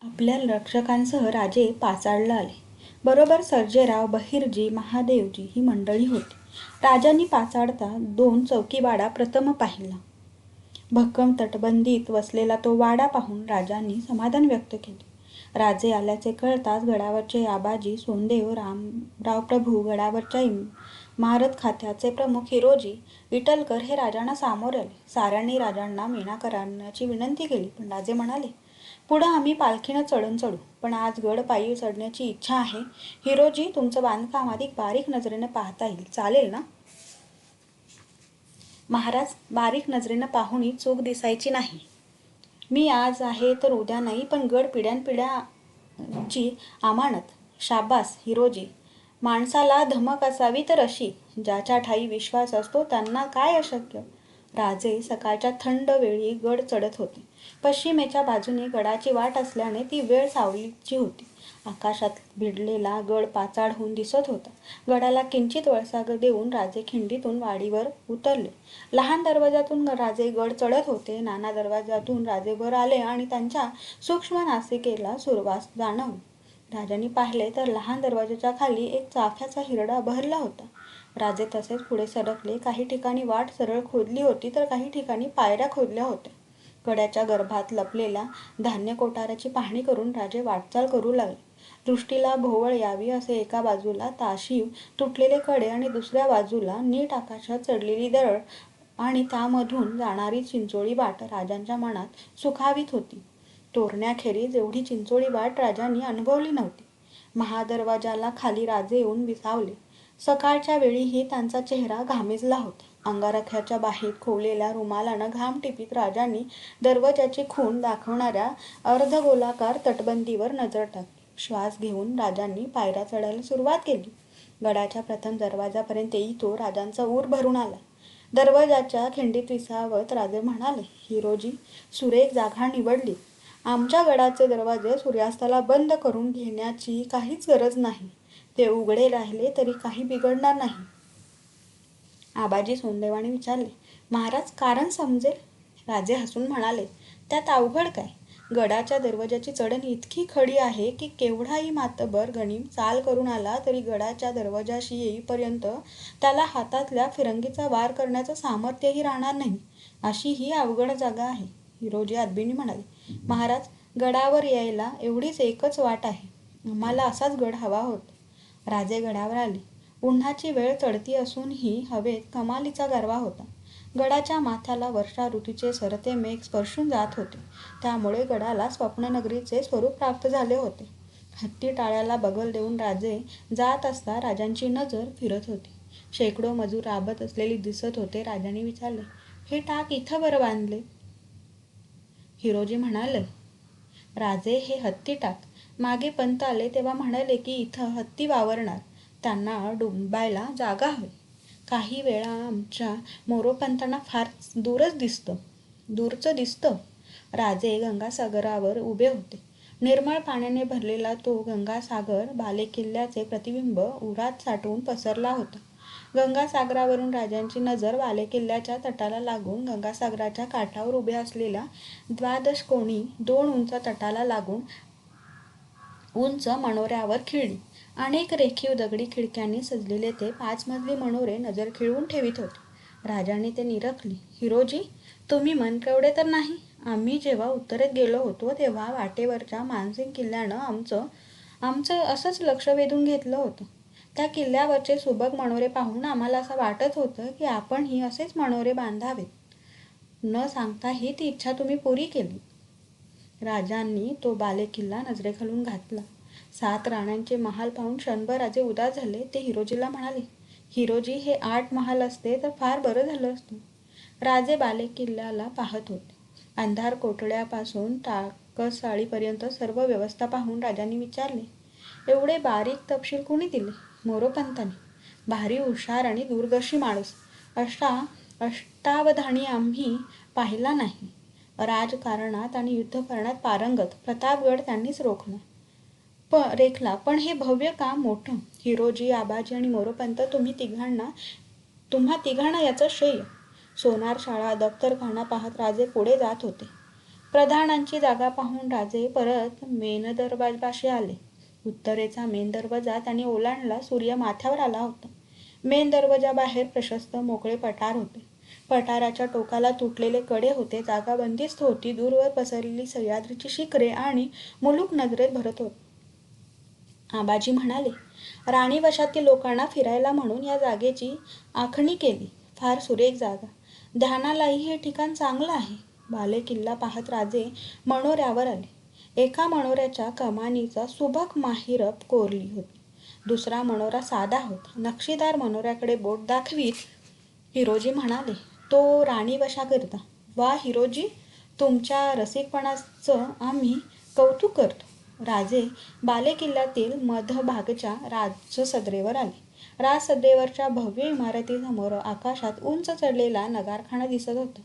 आपल्या रक्षकांसह राजे पाचाडला आले. बरोबर सर्जेराव, बहिर्जी, महादेवजी ही मंडळी होती. राजांनी पाचाडता 2 चौकीवाडा प्रथम पाहिला. भक्कम तटबंदीत वसलेला तो वाडा पाहून राजांनी समाधान व्यक्त केले. राजे आल्याचे कळताच गडावरचे आबाजी सोंदेव, रामराव प्रभू, गडावरच्या इमारत खात्याचे प्रमुख हिरोजी विठलकर हे राजांना सामोरे आले. साऱ्यांनी राजांना मीना करण्याची विनंती केली, पण राजे म्हणाले, पुढं आम्ही पालखीनं चढू, पण आज गड पायी चढण्याची इच्छा आहे. हिरोजी, तुमचं बांधकाम अधिक बारीक नजरेनं पाहता येईल, चालेल ना? महाराज, बारीक नजरेनं पाहूनही चूक दिसायची नाही. मी आज आहे तर उद्या नाही, पण गड पिढ्यानपिढ्याची अमानत. शाबास हिरोजी. माणसाला धमक असावी तर अशी, ज्याच्या ठायी विश्वास असतो त्यांना काय अशक्य. राजे सकाळच्या थंड वेळी गड चढत होते. पश्चिमेच्या बाजूने गडाची वाट असल्याने ती वेळ सावलीची होती. आकाशात भिडलेला गड पाचाडहून दिसत होता. गडाला किंचित वळसा देऊन राजे खिंडीतून वाडीवर उतरले. लहान दरवाजातून राजे गड चढत होते. नाना दरवाजातून राजे वर आले आणि त्यांच्या सूक्ष्म नासिकेला सुवास जाणवला. राजांनी पाहिले तर लहान दरवाजाच्या खाली एक चाफ्याचा हिरडा बहरला होता. राजे तसेच पुढे सरकले. काही ठिकाणी वाट सरळ खोदली होती तर काही ठिकाणी पायऱ्या खोदल्या होत्या. गडाच्या गर्भात लपलेल्या धान्य कोठाराची पाहणी करून राजे वाटचाल करू लागले. दृष्टीला भोवळ यावी असे एका बाजूला ताशीव तुटलेले कडे आणि दुसऱ्या बाजूला नीट आकाशात चढलेली दरड आणि त्यामधून जाणारी चिंचोळी वाट राजांच्या मनात सुखावीत होती. तोरण्याखेरीज एवढी चिंचोळी वाट राजांनी अनुभवली नव्हती. महादरवाजाला खाली राजे येऊन विसावले. सकाळच्या वेळीही त्यांचा चेहरा घामेजला होता. अंगारख्याच्या बाहेर खोवलेल्या रुमालानं घाम टिपीत राजांनी दरवाजाची खूण दाखवणाऱ्या अर्धगोलाकार तटबंदीवर नजर टाकली. श्वास घेऊन राजांनी पायऱ्या चढायला सुरुवात केली. गडाच्या प्रथम दरवाजापर्यंत येईतो राजांचा ऊर भरून आला. दरवाजाच्या खिंडीत विसावत राजे म्हणाले, हिरोजी, सुरेख जागा निवडली. आमच्या गडाचे दरवाजे सूर्यास्ताला बंद करून घेण्याची काहीच गरज नाही. ते उघडे राहिले तरी काही बिघडणार नाही. आबाजी सोंदेवाने विचारले, महाराज, कारण समजेल? राजे हसून म्हणाले, त्यात अवघड काय? गडाच्या दरवाजाची चढण इतकी खडी आहे की केवढाही मातबर गणिम चाल करून आला तरी गडाच्या दरवाजाशी येईपर्यंत त्याला हातातल्या फिरंगीचा वार करण्याचं सामर्थ्यही राहणार नाही. अशी ही अवघड जागा आहे. हिरोजी आदबीने म्हणाले, महाराज, गडावर यायला एवढीच एकच वाट आहे. आम्हाला असाच गड हवा होता. राजे गडावर आले. उन्हाची वेळ चढती असूनही हवेत कमालीचा गारवा होता. गडाच्या माथ्याला वर्षा ऋतूचे सरते मेघ स्पर्शून जात होते. त्यामुळे गडाला स्वप्ननगरीचे स्वरूप प्राप्त झाले होते. हत्ती टाळ्याला बगल देऊन राजे जात असता राजांची नजर फिरत होती. शेकडो मजूर राबत असलेली दिसत होते. राजांनी विचारले, हे टाक इथं बरं बांधले? हिरोजी म्हणाले, राजे, हे हत्ती टाक. मागे पंत आले तेव्हा म्हणाले की इथं हत्ती वावरणार, त्यांना डुंबायला जागा हवी. काही वेळा आमच्या मोरोपंतांना फार दूरचं दिसतं. राजे गंगासागरावर उभे होते. निर्मळ पाण्याने भरलेला तो गंगासागर बालेकिल्ल्याचे प्रतिबिंब उरात साठवून पसरला होता. गंगासागरावरून राजांची नजर बालेकिल्ल्याच्या तटाला लागून गंगासागराच्या काठावर उभ्या असलेल्या द्वादशकोनी 2 उंच तटाला लागून उंच मनोऱ्यावर खिळली. अनेक रेखीव दगडी खिडक्यांनी सजलेले ते 5 मजली मनोरे नजर खिळवून ठेवित होते. राजांनी ते निरखले. हिरोजी, तुम्ही मनकवडे तर नाही? आम्ही जेव्हा उत्तरेत गेलो होतो तेव्हा वाटेवरच्या मानसिंग किल्ल्यानं आमचं असंच लक्ष वेधून घेतलं होतं. त्या किल्ल्यावरचे सुबक मनोरे पाहून आम्हाला असं वाटत होतं की आपणही असेच मनोरे बांधावेत. न सांगताही ती इच्छा तुम्ही पुरी केली. राजांनी तो बालेकिल्ला नजरेखालून घातला. 7 राण्यांचे महाल पाहून क्षणभर राजे उदास झाले. ते हिरोजीला म्हणाले, हिरोजी, हे 8 महाल असते तर फार बरं झालं असतं. राजे बालेकिल्ल्याला पाहत होते. अंधार कोठड्यापासून टाकसाळीपर्यंत सर्व व्यवस्था पाहून राजांनी विचारले, एवढे बारीक तपशील कुणी दिले? मोरोपंतांनी. भारी हुशार आणि दूरदर्शी माणूस. अष्टावधानी आम्ही पाहिला नाही. राजकारणात आणि युद्ध करण्यात पारंगत. प्रतापगड त्यांनीच रेखला. पण हे भव्य काम मोठं. हिरोजी, आबाजी आणि मोरोपंत, तुम्हा तिघांना याचं श्रेय. सोनार शाळा, दप्तरखाना पाहत राजे पुढे जात होते. प्रधानांची जागा पाहून राजे परत मेन दरवाजापाशी आले. उत्तरेचा मेन दरवाजा त्यांनी ओलांडला. सूर्य माथ्यावर आला होता. मेन दरवाजाबाहेर प्रशस्त मोकळे पठार होते. पठाराच्या टोकाला तुटलेले कडे होते. जागा बंदिस्त होती. दूरवर पसरलेली सह्याद्रीची शिखरे आणि मुलूक नजरेत भरत होते. आबाजी म्हणाले, राणीवशातील लोकांना फिरायला म्हणून या जागेची आखणी केली. फार सुरेख जागा. ध्यानालाही हे ठिकाण चांगलं आहे. बालेकिल्ला पाहत राजे मनोऱ्यावर आले. एका मनोऱ्याच्या कमानीचा सुबक माहिरप कोरली होती. दुसरा मनोरा साधा होता. नक्षीदार मनोऱ्याकडे बोट दाखवीत हिरोजी म्हणाले, तो राणीवशाकरिता. वा हिरोजी, तुमच्या रसिकपणाचं आम्ही कौतुक करतो. राजे बालेकिल्ल्यातील मध्यभागच्या राजसदरेवर आले. राजसदरेवरच्या भव्य इमारतीसमोर आकाशात उंच चढलेला नगारखाना दिसत होता.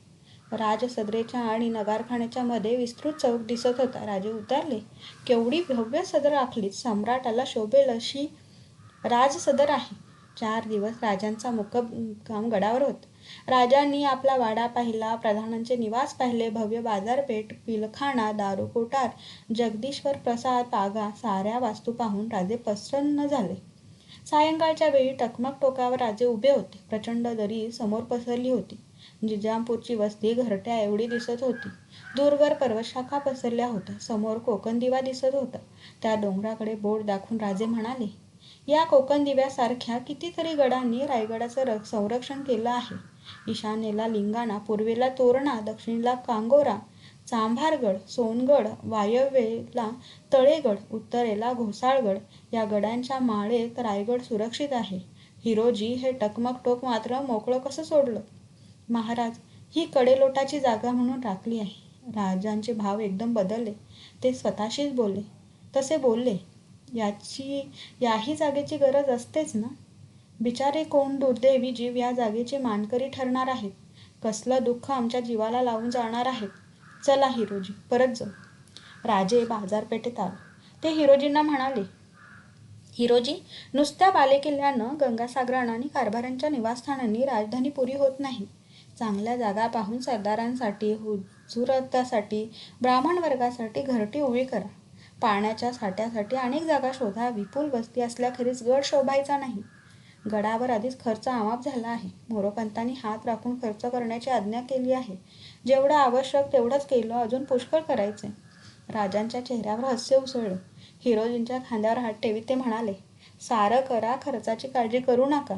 राजसदरेच्या आणि नगारखान्याच्या मध्ये विस्तृत चौक दिसत होता. राजे उतरले. केवढी भव्य सदर आखलीत. सम्राटाला शोभेल अशी राजसदर आहे. 4 दिवस राजांचा मुक्काम गडावर होता. राजांनी आपला वाडा पाहिला, प्रधानांचे निवास पाहिले, भव्य बाजारपेठ, पिलखाना, दारू कोठार, जगदीश्वर प्रसाद बागा साऱ्या वास्तू पाहून राजे प्रसन्न झाले. सायंकाळच्या वेळी टकमक टोकावर राजे उभे होते. प्रचंड दरी समोर पसरली होती. जिजापूरची वस्ती घरट्या एवढी दिसत होती. दूरवर पर्वतशाखा पसरल्या होत्या. समोर कोकण दिवा दिसत होता. त्या डोंगराकडे बोट दाखवून राजे म्हणाले, या कोकण दिव्यासारख्या कितीतरी गडांनी रायगडाचं संरक्षण केलं आहे. ईशान्येला लिंगाणा, पूर्वेला तोरणा, दक्षिणेला कांगोरा, चांभारगड, सोनगड, वायव्येला तळेगड, उत्तरेला घोसाळगड या गडांच्या माळेत रायगड सुरक्षित आहे. हिरोजी, हे टकमक टोक मात्र मोकळं कसं सोडलं? महाराज, ही कडेलोटाची जागा म्हणून राखली आहे. राजांचे भाव एकदम बदलले. ते स्वतःशीच बोलले. तसे बोलले, याही जागेची गरज असतेच ना. बिचारे कोण दुर्दैवी जीव या जागेचे मानकरी ठरणार आहेत. कसलं दुःख आमच्या जीवाला लावून जाणार आहेत. चला हिरोजी, परत जाऊ. राजे बाजारपेठेत आले. ते हिरोजींना म्हणाले, हिरोजी, नुसत्या बालेकिल्ल्यानं, गंगासागरानं आणि कारभाऱ्यांच्या निवासस्थानांनी राजधानी पुरी होत नाही. चांगल्या जागा पाहून सरदारांसाठी, हुजूरतासाठी, ब्राह्मण वर्गासाठी घरटी उभी करा. पाण्याच्या साठ्यासाठी अनेक जागा शोधा. विपुल वस्ती असल्याखेरीज गड शोभायचा नाही. गडावर आधीच खर्च अमाप झाला आहे. मोरोपंतांनी हात राखून खर्च करण्याची आज्ञा केली आहे. जेवढं आवश्यक तेवढंच केलं, अजून पुष्कळ करायचे. राजांच्या चेहऱ्यावर हास्य उसळलं. हिरोजींच्या खांद्यावर हात ठेवीत ते म्हणाले, सारं करा, खर्चाची काळजी करू नका.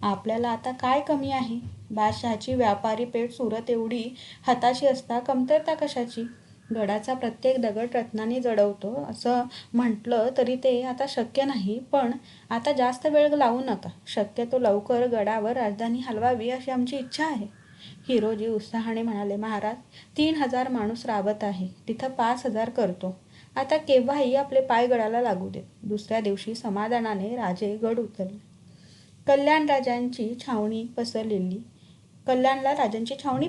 आपल्याला आता काय कमी आहे? बादशहाची व्यापारी पेठ सुरत एवढी हाताशी असता कमतरता कशाची? गडाचा प्रत्येक दगड रत्नाने जडवतो असं म्हटलं तरी ते आता शक्य नाही. पण आता जास्त वेळ लावू नका. शक्यतो लवकर गडावर राजधानी हलवावी अशी आमची इच्छा आहे. हिरोजी उत्साहाने म्हणाले, महाराज, 3000 माणूस राबत आहे. तिथं 5000 करतो. आता केव्हाही आपले पाय गडाला लागू देत. दुसऱ्या दिवशी समाधानाने राजे गड उतरले. कल्याणला राजांची छावणी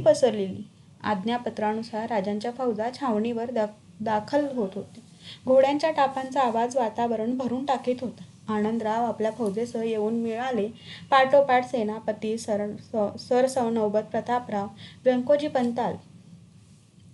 पसरलेली. आज्ञापत्रानुसार राजांच्या फौजा छावणीवर दाखल होत होत्या. घोड्यांच्या टापांचा आवाज वातावरण भरून टाकीत होता. आनंदराव आपल्या फौजेसह येऊन मिळाले. पाठोपाठ सेनापती सरनौबत प्रतापराव, व्यंकोजी पंत आले.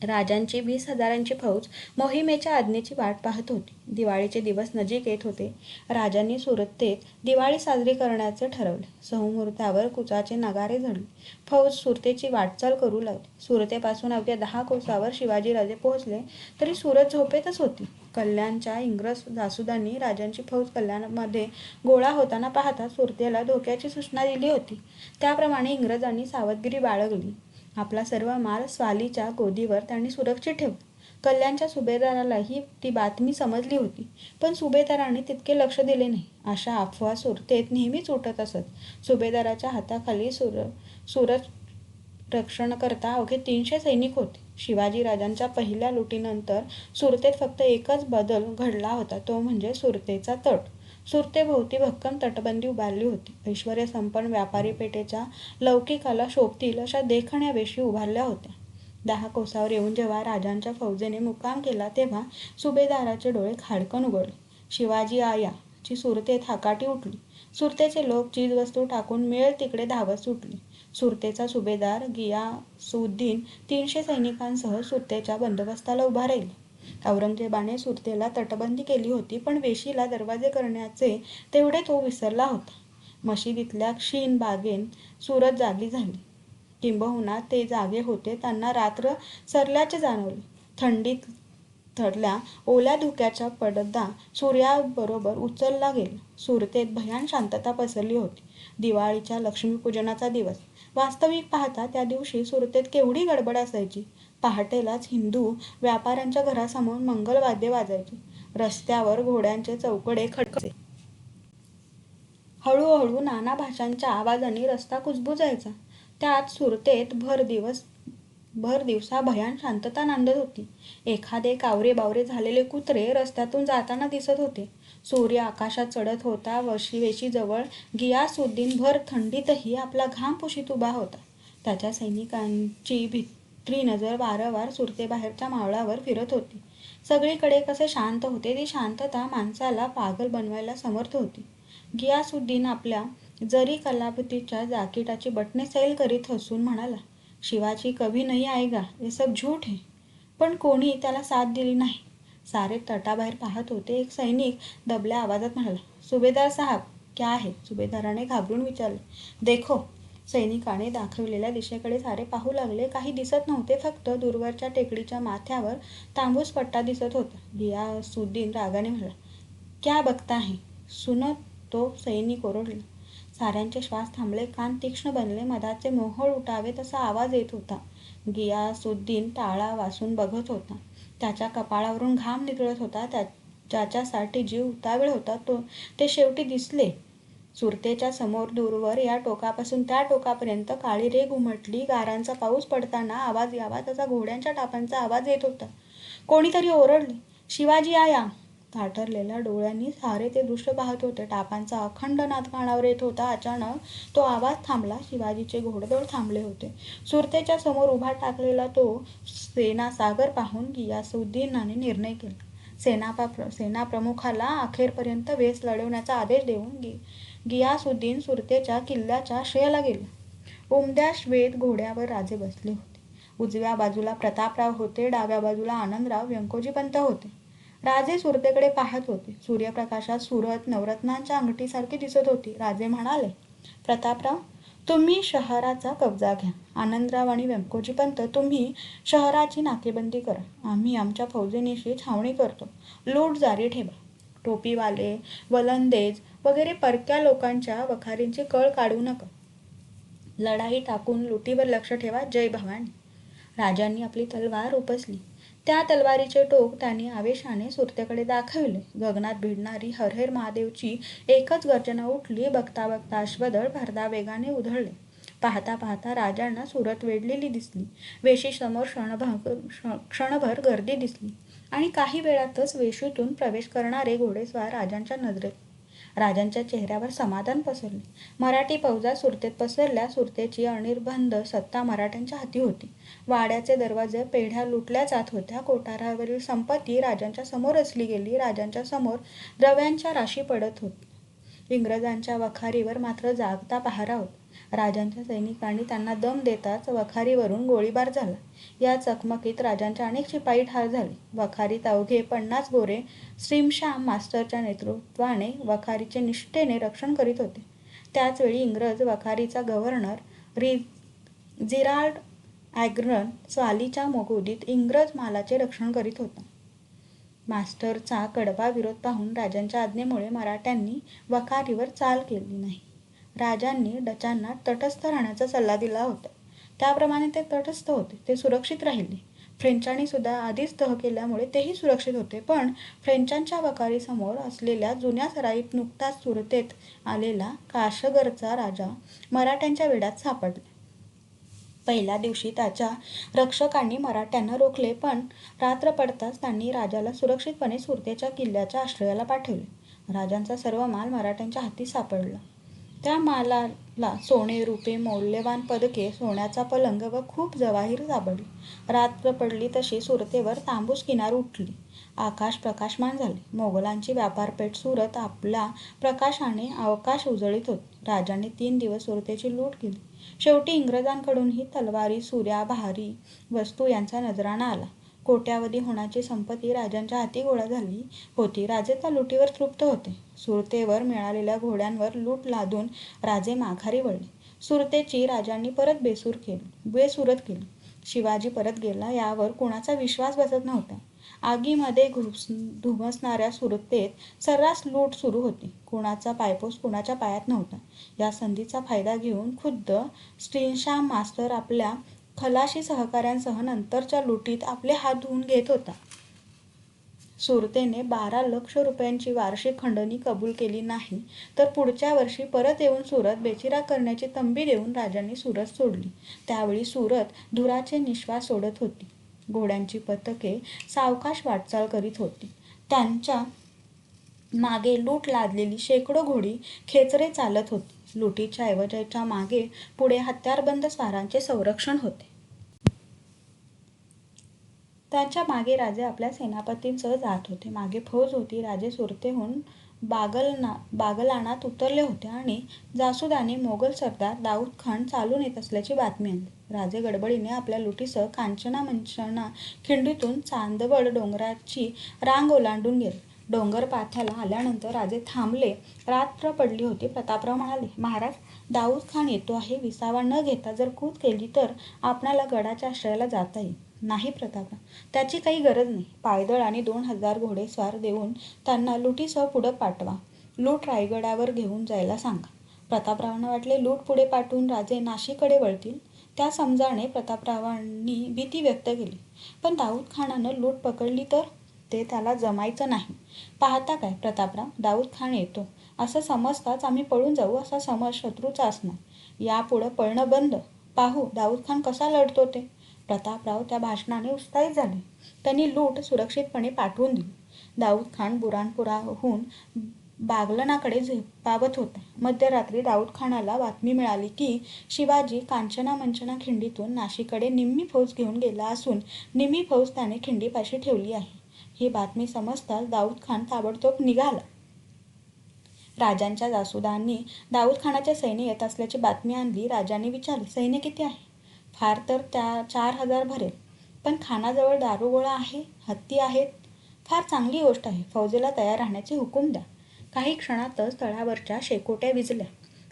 राजांची 20,000ची फौज मोहिमेच्या आज्ञेची वाट पाहत होती. दिवाळीचे दिवस नजीक येत होते. राजांनी सुरतेत दिवाळी साजरी करण्याचे ठरवले. सुमुहूर्तावर कुचाचे नगारे झडले. फौज सुरतेची वाटचाल करू लागली. सुरतेपासून अवघ्या 10 कोसावर शिवाजीराजे पोहोचले तरी सुरत झोपेतच होती. कल्याणच्या इंग्रज जासुदांनी राजांची फौज कल्याणमध्ये गोळा होताना पाहता सुरतेला धोक्याची सूचना दिली होती. त्याप्रमाणे इंग्रजांनी सावधगिरी बाळगली. आपला सर्व माल स्वालीच्या गोदीवर त्यांनी सुरक्षित ठेवला. कल्याणच्या सुभेदारालाही ती बातमी समजली होती. पण सुभेदारांनी तितके लक्ष दिले नाही. अशा अफवा सुरतेत नेहमीच उठत असत. सुभेदाराच्या हाताखाली सुरत रक्षणकरता अवघे 300 सैनिक होते. शिवाजीराजांच्या पहिल्या लुटीनंतर सुरतेत फक्त एकच बदल घडला होता, तो म्हणजे सुरतेचा तट. सुरतेभोवती भक्कम तटबंदी उभारली होती. ऐश्वर्यसंपन्न व्यापारी पेठेच्या लौकिकाला शोभतील अशा देखण्या वेशी उभारल्या होत्या. 10 कोसावर येऊन जेव्हा राजांच्या फौजेने मुक्काम केला तेव्हा सुभेदाराचे डोळे खाडकन उघडले. शिवाजी आया ची सुरतेत हकाटी उठली. सुरतेचे लोक चीजवस्तू टाकून मिळेल तिकडे धावत सुटली. सुरतेचा सुभेदार गियासुद्दीन 300 सैनिकांसह सुरतेच्या बंदोबस्ताला उभा राहील. औरंगजेबाने सुरतेला तटबंदी केली होती, पण वेशीला दरवाजे करण्याचे तेवढे तो विसरला होता. मशिदीतल्या क्षीण बागेन सुरत जागी झाली. किंबहुना ते जागे होते त्यांना रात्र सरल्याचे जाणवले. थंडीत थडल्या ओल्या धुक्याचा पडदा सूर्याबरोबर उचलला गेला. सुरतेत भयान शांतता पसरली होती. दिवाळीच्या लक्ष्मीपूजनाचा दिवस. वास्तविक पाहता त्या दिवशी सुरतेत केवढी गडबड असायची. पहाटेलाच हिंदू व्यापाऱ्यांच्या घरासमोर मंगलवाद्ये वाजायची. रस्त्यावर घोड्यांचे चौकडे खडकायचे. हळूहळू नाना भाषांच्या आवाजांनी रस्ता कुजबुजायचा. त्यात सुरतेत भर दिवसा भयान शांतता नांदत होती. एखादे कावरे-बावरे झालेले कुत्रे रस्त्यातून जाताना दिसत होते. सूर्य आकाशात चढत होता. वेशीजवळ गियासुद्दीन भर थंडीतही आपला घाम पुशीत उभा होता. त्याच्या सैनिकांची भित्री नजर वारंवार सुरतेबाहेरच्या मावळावर फिरत होती. सगळीकडे कसे शांत होते. ती शांतता माणसाला पागल बनवायला समर्थ होती. गियासुद्दीन आपल्या जरी कलापतीच्या जाकीटाची बटणे सैल करीत हसून म्हणाला, शिवाजी कभी नहीं आएगा, ये सब झूठ है. पण कोणी त्याला साथ दिली नाही. सारे तटाबाहेर पाहत होते. एक सैनिक दबल्या आवाजात म्हणाला, सुभेदार साहब, क्या है? सुभेदाराने घाबरून विचारले. देखो. सैनिकाने दाखवलेल्या दिशेकडे सारे पाहू लागले. काही दिसत नव्हते. फक्त दूरवरच्या टेकडीच्या माथ्यावर तांबूस पट्टा दिसत होता. गियासुद्दीन रागाने म्हणाला, क्या बघता है? सुनो. तो सैनिक ओरडला. साऱ्यांचे श्वास थांबले. कान तीक्ष्ण बनले. मधाचे मोहोळ उठावे तसा आवाज येत होता. गियासुद्दीन टाळा वासून बघत होता. त्याच्या कपाळावरून घाम नितळत होता. ज्याच्यासाठी जीव उतावीळ होता ते शेवटी दिसले. सुरतेच्या समोर दूरवर या टोकापासून त्या टोकापर्यंत काळी रेघ उमटली. गारांचा पाऊस पडताना आवाज यावा तसा घोड्यांच्या टापांचा आवाज येत होता. कोणीतरी ओरडले, शिवाजी आया. ताठरलेल्या डोळ्यांनी सारे ते दृश्य पाहत होते. टापांचा अखंड नाद कानावर येत होता. अचानक तो आवाज थांबला. शिवाजीचे घोडदळ थांबले होते. सुरतेच्या समोर उभा टाकलेला तो सेनासागर पाहून गियासुद्दीनाने निर्णय केला. सेनाप्रमुखाला अखेरपर्यंत वेस लढवण्याचा आदेश देऊन गियासुद्दीन सुरतेच्या किल्ल्याच्या आश्रयाला गेला. उमद्या श्वेत घोड्यावर राजे बसले होते. उजव्या बाजूला प्रतापराव होते. डाव्या बाजूला आनंदराव व्यंकोजीपंत होते. राजे सुरतेकडे पाहत होते. सूर्यप्रकाशात सुरत नवरत्नांच्या अंगठीसारखी दिसत होती. राजे म्हणाले, प्रतापराव, तुम्ही शहराचा कब्जा घ्या. आनंदराव आणि व्यंकोजीपंत, तुम्ही शहराची नाकेबंदी करा. आम्ही आमच्या फौजेनिशी छावणी करतो. लूट जारी ठेवा. टोपीवाले, वलंदेज वगैरे परक्या लोकांच्या वखारींची कळ काढू नका. लढाई टाकून लुटीवर लक्ष ठेवा. जय भवानी. राजांनी आपली तलवार उपसली. त्या तलवारीचे टोक त्यांनी आवेशाने सुरतेकडे दाखविले. गगनात भिडणारी हर हर महादेवची एकच गर्जना उठली. बघता बघता अश्वदळ भरधाव वेगाने उधळले. पाहता पाहता राजांना सुरत वेढलेली दिसली. वेशीसमोर क्षणभर गर्दी दिसली आणि काही वेळातच वेशीतून प्रवेश करणारे घोडेस्वार राजांच्या नजरेत. राजांच्या चेहऱ्यावर समाधान पसरले. मराठी फौजा सुरतेत पसरल्या. सुरतेची अनिर्बंध सत्ता मराठ्यांच्या हाती होती. वाड्याचे दरवाजे पेढ्या लुटल्या जात होत्या. कोठारावरील संपत्ती राजांच्या समोर रचली गेली. राजांच्या समोर द्रव्यांच्या राशी पडत होत्या. इंग्रजांच्या वखारीवर मात्र जागता पहारा होता. राजांच्या सैनिकांनी त्यांना दम देताच वखारीवरून गोळीबार झाला. या चकमकीत राजांच्या अनेक शिपाई ठार झाले. वखारीत अवघे 50 गोरे श्रीमशाम मास्टरच्या नेतृत्वाने वखारीचे निष्ठेने रक्षण करीत होते. त्याचवेळी इंग्रज वखारीचा गव्हर्नर जिराल्ड ॲग्रन स्वालीच्या मोगुदीत इंग्रज मालाचे रक्षण करीत होता. मास्टरचा कडवा विरोध पाहून राजांच्या आज्ञेमुळे मराठ्यांनी वखारीवर चाल केली नाही. राजांनी डचांना तटस्थ राहण्याचा सल्ला दिला होता. त्याप्रमाणे ते तटस्थ होते. ते सुरक्षित राहिले. फ्रेंचांनी सुद्धा आधीच तह केल्यामुळे तेही सुरक्षित होते. पण फ्रेंचांच्या वखारीसमोर असलेल्या जुन्या सराईत नुकताच सुरतेत आलेला काशगरचा राजा मराठ्यांच्या वेढ्यात सापडला. पहिल्या दिवशी त्याच्या रक्षकांनी मराठ्यांना रोखले, पण रात्र पडताच त्यांनी राजाला सुरक्षितपणे सुरतेच्या किल्ल्याच्या आश्रयाला पाठवले. राजांचा सर्व माल मराठ्यांच्या हाती सापडला. त्या मालाला सोने, रुपे, मौल्यवान पदके, सोन्याचा पलंग व खूप जवाहीर सापडली. रात्र पडली तशी सुरतेवर तांबूस किनार उठली. आकाश प्रकाशमान झाले. मोगलांची व्यापारपेठ सुरत आपल्या प्रकाशाने आकाश उजळीत होती. राजांनी 3 दिवस सुरतेची लूट केली. शेवटी इंग्रजांकडूनही तलवारी, सुऱ्या, भारी वस्तू यांचा नजराणा आला. कोट्यावधी होण्याची संपत्ती राजांच्या हाती गोळा झाली होती. राजे त्या लुटीवर तृप्त होते. सुरतेवर मिळालेल्या घोड्यांवर लूट लादून राजे माघारी वळले. सुरतेची राजांनी परत बेसुरत केली. शिवाजी परत गेला यावर कुणाचा विश्वास बसत नव्हता. आगीमध्ये धुमसणाऱ्या सुरतेत सर्रास लूट सुरू होती. कुणाचा पायपोस कुणाच्या पायात नव्हता. या संधीचा फायदा घेऊन खुद्द स्टीनशाम मास्टर आपल्या खलाशी सहकाऱ्यांसह नंतरच्या लुटीत आपले हात धुवून घेत होता. सुरतेने 12 लक्ष रुपयांची वार्षिक खंडणी कबूल केली नाही तर पुढच्या वर्षी परत येऊन सुरत बेचिराख करण्याची तंबी देऊन राजांनी सुरत सोडली. त्यावेळी सुरत धुराचे निश्वास सोडत होती. घोड्यांची पथके सावकाश वाटचाल करीत होती. त्यांच्या मागे लूट लादलेली शेकडो घोडी खेचरे चालत होती. लुटीच्या ऐवजाच्या मागे पुढे हत्यारबंद स्वारांचे संरक्षण होते. त्यांच्या मागे राजे आपल्या सेनापतींसह जात होते. मागे फौज होती. राजे सुरतेहून बागलाणात उतरले होते आणि जासुदाने मोगल सरदार दाऊद खान चालून येत असल्याची बातमी आणली. राजे गडबडीने आपल्या लुटीसह कांचना मंचना खिंडीतून चांदवड डोंगराची रांग ओलांडून गेले. डोंगर पाथ्याला आल्यानंतर राजे थांबले. रात्र पडली होती. प्रतापराव म्हणाले, महाराज, दाऊद खान येतो आहे. विसावा न घेता जर कूच केली तर आपणाला गडाच्या आश्रयाला जाता येईल. नाही प्रतापराव, त्याची काही गरज नाही. पायदळ आणि 2000 घोडेस्वार देऊन त्यांना लुटीसह पुढं पाठवा. लूट रायगडावर घेऊन जायला सांगा. प्रतापरावांना वाटले लूट पुढे पाठवून राजे नाशिककडे वळतील. त्या समजाने प्रतापरावांनी भीती व्यक्त केली. पण दाऊद खानानं लूट पकडली तर ते त्याला जमायचं नाही. पाहता काय प्रतापराव, दाऊद खान येतो असं समजताच आम्ही पळून जाऊ असा समज शत्रूचा असणार. यापुढं पळणं बंद. पाहू दाऊद खान कसा लढतो ते. प्रतापराव त्या भाषणाने उत्साहित झाले. त्यांनी लूट सुरक्षितपणे पाठवून दिली. दाऊद खान बुरानपुराहून बागलनाकडे झेपावत होता. मध्यरात्री दाऊद खानाला बातमी मिळाली की शिवाजी कांचना मंचना खिंडीतून नाशिककडे निम्मी फौज घेऊन गेला असून निम्मी फौज त्याने खिंडीपाशी ठेवली आहे. ही बातमी समजताच दाऊद खान ताबडतोब निघाला. राजांच्या जासुदांनी दाऊद खानाचे सैन्य येत असल्याची बातमी आणली. राजांनी विचारले, सैन्य किती आहे? फार तर 4000 भरेल. पण खानाजवळ दारुगोळा आहे, हत्ती आहेत. फार चांगली गोष्ट आहे. फौजेला तयार राहण्याचे हुकूम द्या. काही क्षणातच तळावरच्या शेकोट्या विझल्या.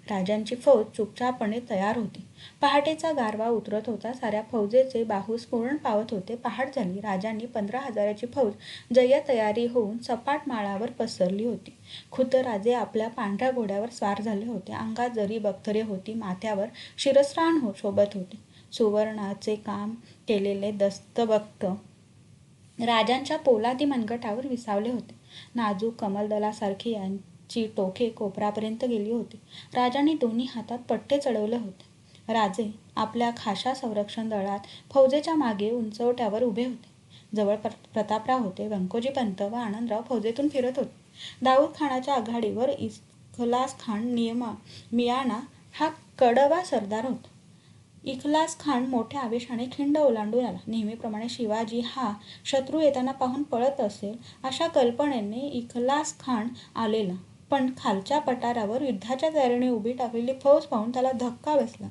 राजांची फौज चुपचापणे तयार होती. पहाटेचा गारवा उतरत होता. साऱ्या फौजेचे बाहूस पूर्ण पावत होते. पहाट झाली. राजांनी 15,000ची फौज जय्यतयारी होऊन सपाट माळावर पसरली होती. खुद्द राजे आपल्या पांढऱ्या घोड्यावर स्वार झाले होते. अंगात जरी बख्तरे होती. माथ्यावर शिरस्त्राण शोभत होते. सुवर्णाचे काम केलेले दस्तबख्त राजांच्या पोलादी मनगटावर विसावले होते. नाजूक कमलदलासारखी यांची टोके कोपरापर्यंत गेली होती. राजांनी दोन्ही हातात पट्टे चढवले होते. राजे आपल्या खाशा संरक्षण दळात फौजेच्या मागे उंचवट्यावर उभे होते. जवळ प्रतापराव होते. व्यंकोजीपंत व आनंदराव फौजेतून फिरत होते. दाऊद खानाच्या आघाडीवर इखलास खान मियाणा हा कडवा सरदार होता. इखलास खान मोठ्या आवेशाने खिंड ओलांडून आला. नेहमीप्रमाणे शिवाजी हा शत्रू येताना पाहून पळत असेल अशा कल्पनेने इखलास खान आलेला. पण खालच्या पठारावर युद्धाच्या तयारीने उभी टाकलेली फौज पाहून त्याला धक्का बसला.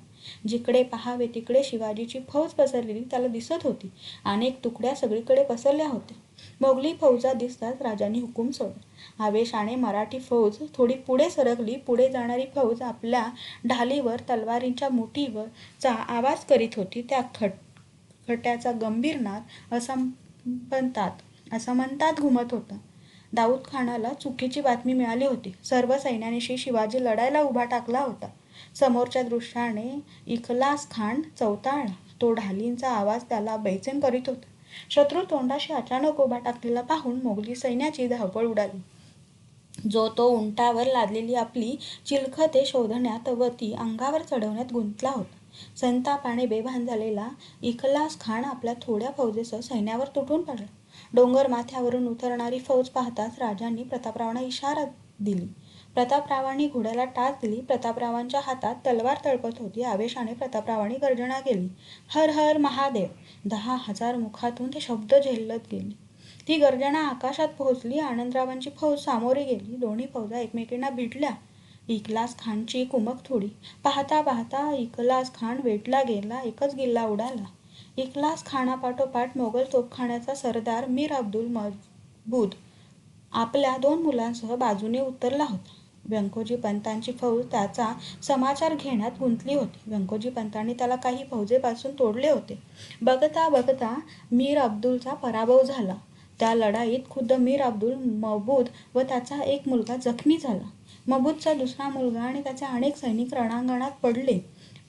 जिकडे पाहावे तिकडे शिवाजीची फौज पसरलेली त्याला दिसत होती. अनेक तुकड्या सगळीकडे पसरल्या होत्या. मोगली फौजा दिसताच राजांनी हुकूम सोडला. आवेशाने मराठी फौज थोडी पुढे सरकली. पुढे जाणारी फौज आपल्या ढालीवर तलवारींच्या मुठीवर चा आवाज करीत होती. त्या खट्याचा गंभीर नाद असमंतात घुमत होता. दाऊद खानाला चुकीची बातमी मिळाली होती. सर्व सैन्यानिशी शिवाजी लढायला उभा टाकला होता. समोरच्या दृश्याने इखलास खान चवताळला. तो ढालींचा आवाज त्याला बैचेन करीत होता. शत्रू तोंडाशी अचानक उभा टाकलेला पाहून मोगली सैन्याची धावपळ उडाली. जो तो उंटावर लादलेली आपली चिलखते शोधण्यात व ती अंगावर चढवण्यात गुंतला होता. संतापाने बेभान झालेला इखलास खान आपल्या थोड्या फौजेसह सैन्यावर तुटून पडला. डोंगर माथ्यावरून उतरणारी फौज पाहताच राजांनी प्रतापरावांना इशारा दिली. प्रतापरावांनी घोड्याला टाच दिली. प्रतापरावांच्या हातात तलवार तळपत होती. आवेशाने प्रतापरावांनी गर्जना केली, हर हर महादेव. 10,000 मुखातून ते शब्द झेलत गेले. ती गर्जना आकाशात पोहोचली. आनंदरावांची फौज सामोरी गेली. दोन्ही फौजा एकमेकींना भिडल्या. इखलास खानची कुमक थोडी. पाहता पाहता इखलास खान वेटला गेला. एकच गिल्ला उडाला. इखलास खानापाठोपाठ मोगल तोफखान्याचा सरदार मीर अब्दुल मजबूद आपल्या 2 मुलांसह बाजूने उतरला होता. व्यंकोजी पंतांची फौज त्याचा समाचार घेण्यात गुंतली होती. व्यंकोजी पंतांनी त्याला काही फौजेपासून तोडले होते. बघता बघता मीर अब्दुलचा पराभव झाला. त्या लढाईत खुद्द मीर अब्दुल मबूद व त्याचा एक मुलगा जखमी झाला. मबूदचा दुसरा मुलगा आणि त्याचे अनेक सैनिक रणांगणात पडले.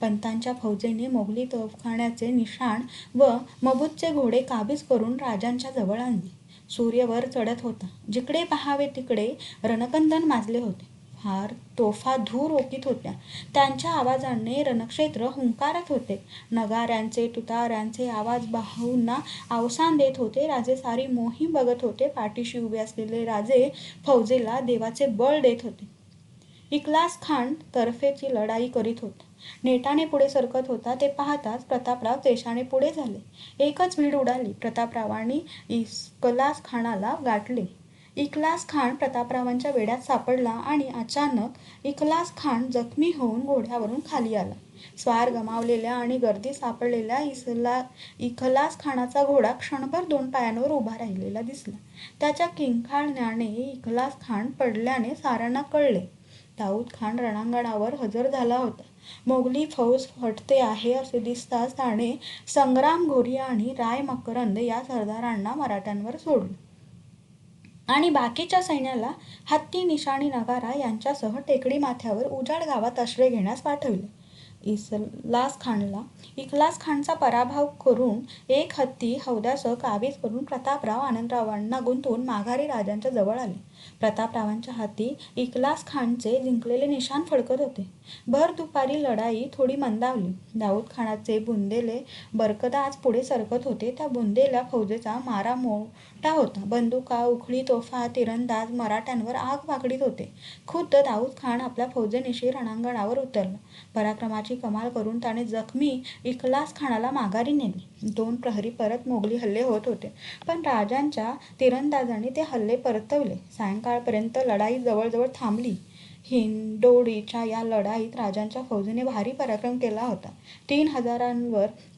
पंतांच्या फौजेने मोगली तोफखान्याचे निशाण व मबूदचे घोडे काबीज करून राजांच्या जवळ आणले. सूर्य वर चढत होता. जिकडे पाहावे तिकडे रणकंदन माजले होते. फार तोफा धूर ओकीत होत्या. त्यांच्या आवाजाने रणक्षेत्र हुंकारत होते. नगाऱ्यांचे तुताऱ्यांचे आवाज बाहूंना अवसान देत होते. राजे सारी मोहीम बघत होते. पाठीशी उभे असलेले राजे फौजेला देवाचे बळ देत होते. इखलास खान तर्फेची लढाई करीत होता. नेटाने पुढे सरकत होता. ते पाहताच प्रतापराव देशाने पुढे झाले. एकच भीड उडाली. प्रतापरावांनी इखलास खानाला गाठले. इखलास खान प्रतापरावांच्या वेढ्यात सापडला आणि अचानक इखलास खान जखमी होऊन घोड्यावरून खाली आला. स्वार गमावलेल्या आणि गर्दी सापडलेल्या इखलास खानाचा घोडा क्षणभर 2 पायांवर उभा राहिलेला दिसला. त्याच्या किंकाळण्याने इखलास खान पडल्याने साऱ्यांना कळले. दाऊद खान रणांगणावर हजर झाला होता. मोगली फौज फटते आहे असे दिसताच त्याने संग्राम घोरी आणि राय मकरंद या सरदारांना मराठ्यांवर सोडले आणि बाकीच्या सैन्याला हत्ती, निशाणी, नगारा यांच्यासह टेकडी माथ्यावर उजाड गावात आश्रय घेण्यास पाठविले. इखलास खानचा पराभव करून एक हत्ती हौद्यासह काबीज करून प्रतापराव आनंदरावांना गुंतवून माघारी राजांच्या जवळ आले. प्रतापरावांच्या हाती इखलास खानचे जिंकलेले निशाण फडकत होते. भर दुपारी लढाई थोडी मंदावली. दाऊद खानाचे बुंदेले बरकदाज पुढे सरकत होते. त्या बुंदेल्या फौजेचा मारा मोठा होता. बंदुका, उखळी तोफा, तिरंदाज मराठ्यांवर आग पाकडीत होते. खुद्द दाऊद खान आपल्या फौजेनिशी रणांगणावर उतरला. पराक्रमाची कमाल करून त्याने जखमी इखलास खानाला माघारी नेले. 2 प्रहरी परत मोगली हल्ले होत होते, पण राजांच्या तिरंदाजांनी ते हल्ले परतवले. सायंकाळपर्यंत लढाई जवळजवळ थांबली. हिंदोडीच्या या लढाईत राजांच्या फौजेने भारी पराक्रम केला होता. 3000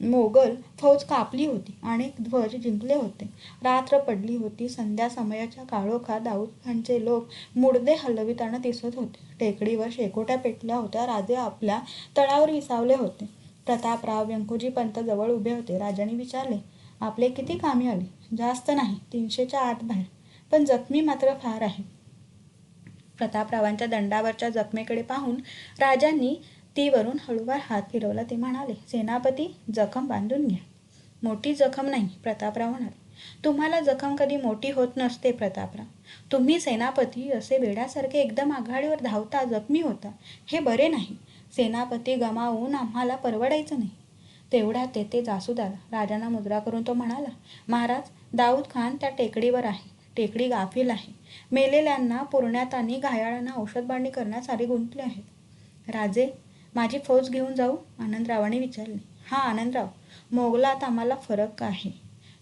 मोगल फौज कापली होती. अनेक ध्वज जिंकले होते. रात्र पडली होती. संध्या समयाच्या काळोखात दाऊद खानचे लोक मुडदे हलविताना दिसत होते. टेकडीवर शेकोट्या पेटल्या होत्या. राजे आपल्या तळावर विसावले होते. प्रतापराव व्यंकोजी पंत जवळ उभे होते. राजांनी विचारले, आपले किती कामी आले? जास्त नाही, 300च्या आत बाहेर, पण जखमी मात्र फार आहे. प्रतापरावांच्या दंडावरच्या जखमेकडे पाहून राजांनी तीवरून हळूवार हात फिरवला. ते म्हणाले, सेनापती, जखम बांधून घ्या. मोठी जखम नाही, प्रतापराव म्हणाले. तुम्हाला जखम कधी मोठी होत नसते प्रतापराव. तुम्ही सेनापती असे वेड्यासारखे एकदम आघाडीवर धावता, जखमी होता, हे बरे नाही. सेनापती गमावून आम्हाला परवडायचं नाही. तेवढ्यात तेथे जासूद आला. राजांना मुजरा करून तो म्हणाला, महाराज, दाऊद खान त्या टेकडीवर आहे. टेकडी गाफील आहे. मेलेल्यांना पुरण्यात आणि घायाळांना औषधपाणी करण्यात सारे गुंतले आहेत. राजे, माझी फौज घेऊन जाऊ? आनंदरावांनी विचारले. हा आनंदराव, मोगलात आम्हाला फरक आहे.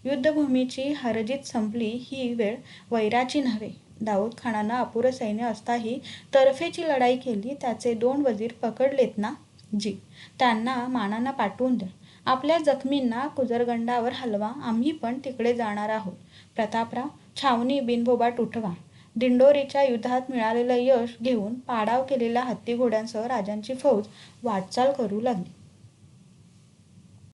युद्धभूमीची हरजीत संपली. ही वेळ वैराची नव्हे. दाऊद खानानं अपुरं सैन्य असताही तर्फेची लढाई केली. त्याचे 2 वजीर पकडलेत ना? जी. त्यांना मानानं पाठवून द्या. आपल्या जखमींना कुजरगंडावर हलवा. आम्ही पण तिकडे जाणार आहोत. प्रतापराव, छावणी बिनबोबाट उठवा. दिंडोरीच्या युद्धात मिळालेलं यश घेऊन पाडाव केलेल्या हत्ती घोड्यांसह राजांची फौज वाटचाल करू लागली.